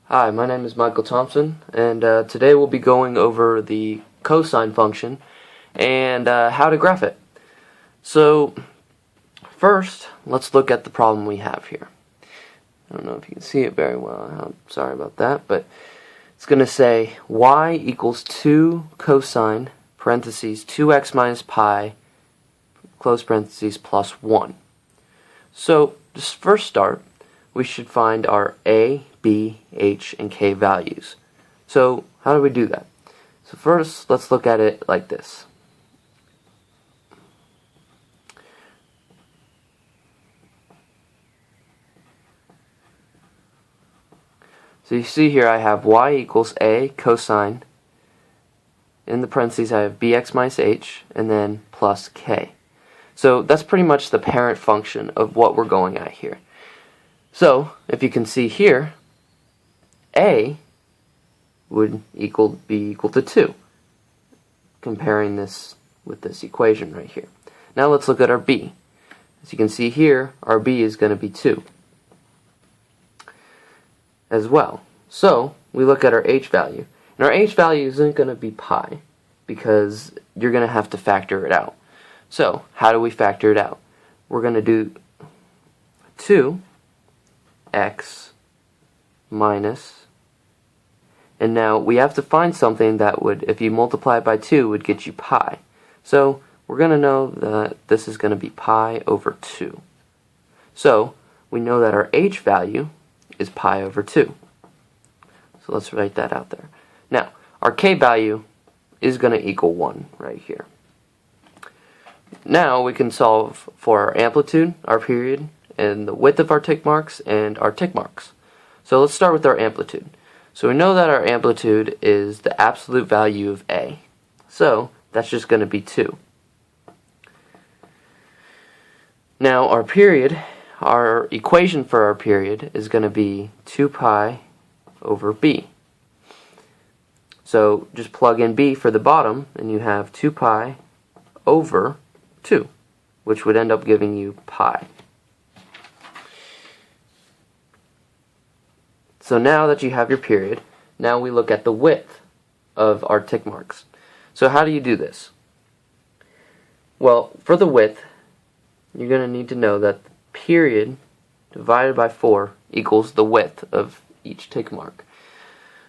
Hi, my name is Michael Thompson, and today we'll be going over the cosine function and how to graph it. So, first, let's look at the problem we have here. I don't know if you can see it very well. I'm sorry about that, but it's going to say y equals 2 cosine, parentheses, 2x minus pi, close parentheses, plus 1. So, just first start, we should find our a, b, h, and k values. So how do we do that? So first, let's look at it like this. So you see here I have y equals a cosine. In the parentheses I have bx minus h, and then plus k. So that's pretty much the parent function of what we're going at here. So, if you can see here, a would be equal to 2, comparing this with this equation right here. Now let's look at our b. As you can see here, our b is going to be 2 as well. So, we look at our h value. And our h value isn't going to be pi, because you're going to have to factor it out. So, how do we factor it out? We're going to do 2 x minus, and now we have to find something that would, if you multiply it by 2, would get you pi. So we're going to know that this is going to be pi over 2. So we know that our h value is pi over 2. So let's write that out there. Now our k value is going to equal 1 right here. Now we can solve for our amplitude, our period, and the width of our tick marks and our tick marks. So let's start with our amplitude. So we know that our amplitude is the absolute value of a. So that's just going to be 2. Now our period, our equation for our period is going to be 2 pi over b. So just plug in b for the bottom and you have 2 pi over 2, which would end up giving you pi. So now that you have your period, now we look at the width of our tick marks. So how do you do this? Well, for the width, you're going to need to know that the period divided by 4 equals the width of each tick mark.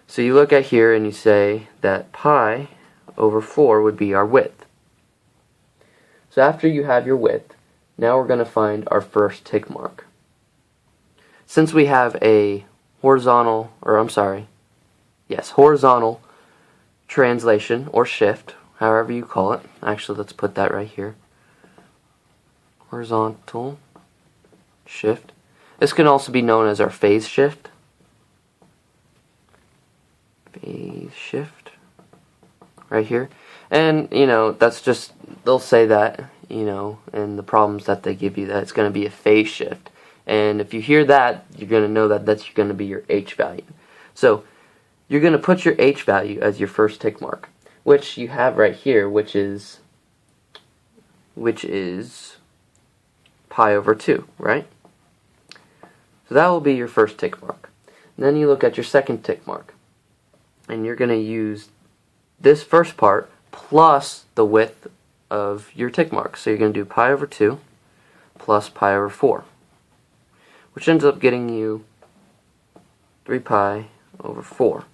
So you look at here and you say that pi over 4 would be our width. So after you have your width, now we're going to find our first tick mark. Since we have a horizontal translation or shift, however you call it. Actually, let's put that right here. Horizontal shift. This can also be known as our phase shift. Phase shift. Right here. And, that's just, they'll say that, in the problems that they give you, that it's going to be a phase shift. And if you hear that, you're going to know that that's going to be your h value. So you're going to put your h value as your first tick mark, which you have right here, which is pi over 2, right? So that will be your first tick mark. And then you look at your second tick mark, and you're going to use this first part plus the width of your tick mark. So you're going to do pi over 2 plus pi over 4. Which ends up getting you 3 pi over 4.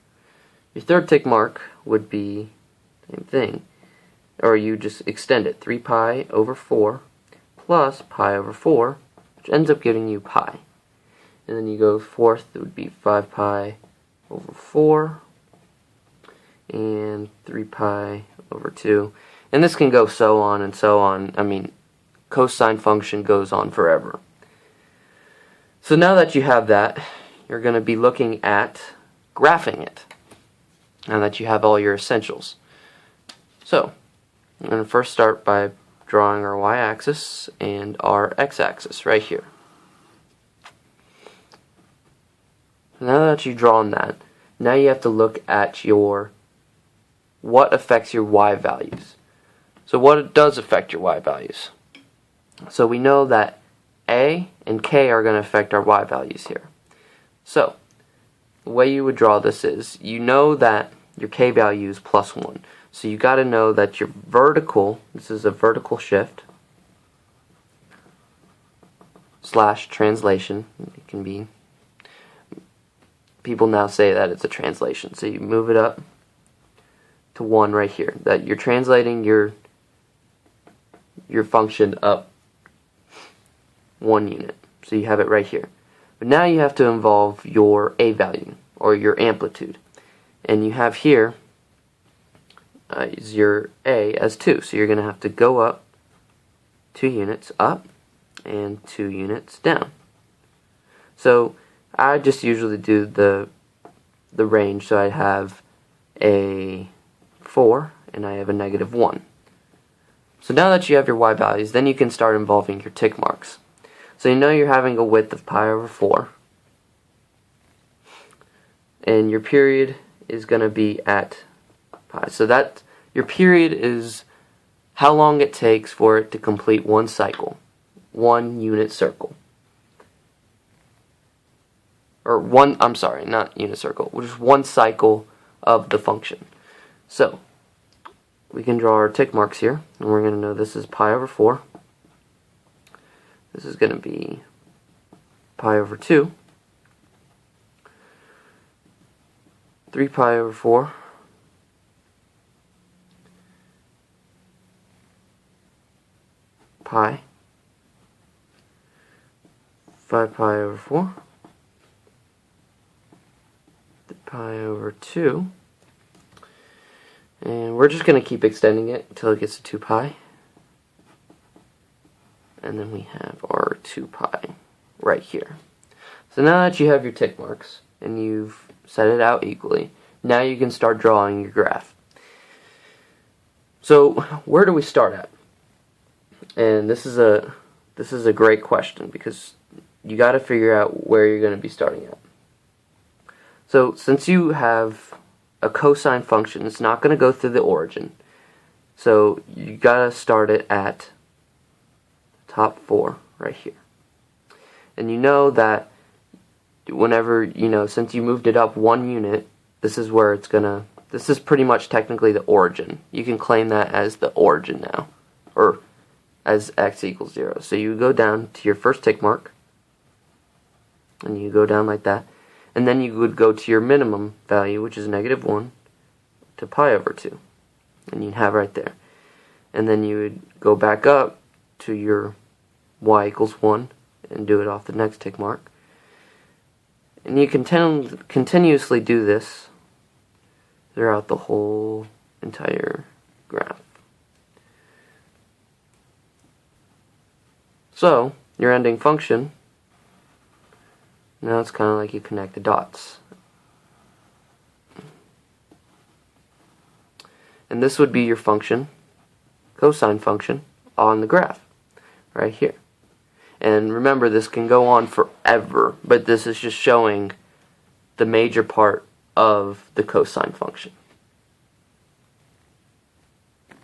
Your third tick mark would be the same thing, or you just extend it, 3 pi over 4 plus pi over 4, which ends up giving you pi. And then you go fourth, it would be 5 pi over 4 and 3 pi over 2. And this can go so on and so on. I mean, cosine function goes on forever. So now that you have that, you're going to be looking at graphing it, now that you have all your essentials. So, I'm going to first start by drawing our y-axis and our x-axis right here. Now that you've drawn that, now you have to look at what affects your y values. So what does affect your y values? So we know that a and k are going to affect our y values here. So the way you would draw this is, you know that your k value is +1. So you got to know that your vertical, this is a vertical shift, / translation. It can be, people now say that it's a translation. So you move it up to 1 right here. That you're translating your function up 1 unit. So you have it right here. But now you have to involve your a value, or your amplitude. And you have here is your a as 2. So you're going to have to go up 2 units up and 2 units down. So I just usually do the range. So I have a 4 and I have a -1. So now that you have your y values, then you can start involving your tick marks. So you know you're having a width of pi/4, and your period is going to be at pi. So that your period is how long it takes for it to complete one cycle, 1 unit circle. Or one, I'm sorry, not unit circle, just 1 cycle of the function. So we can draw our tick marks here, and we're going to know this is pi/4. This is going to be pi/2, 3 pi/4, pi, 5 pi/4, pi/2, and we're just going to keep extending it until it gets to 2 pi. And then we have our 2 pi right here. So now that you have your tick marks and you've set it out equally, now you can start drawing your graph. So where do we start at? And this is a great question, because you got to figure out where you're going to be starting at. So since you have a cosine function, it's not going to go through the origin. So you got to start it at top 4 right here. And you know that whenever, since you moved it up 1 unit, this is where it's gonna, this is pretty much technically the origin. You can claim that as the origin now, or as x = 0. So you go down to your first tick mark, and you go down like that, and then you would go to your minimum value, which is -1, to pi/2, and you'd have right there. And then you would go back up to your y = 1 and do it off the next tick mark. And you can continuously do this throughout the whole entire graph. So your ending function, now it's kind of like you connect the dots. And this would be your function, cosine function, on the graph right here. And remember, this can go on forever, but this is just showing the major part of the cosine function.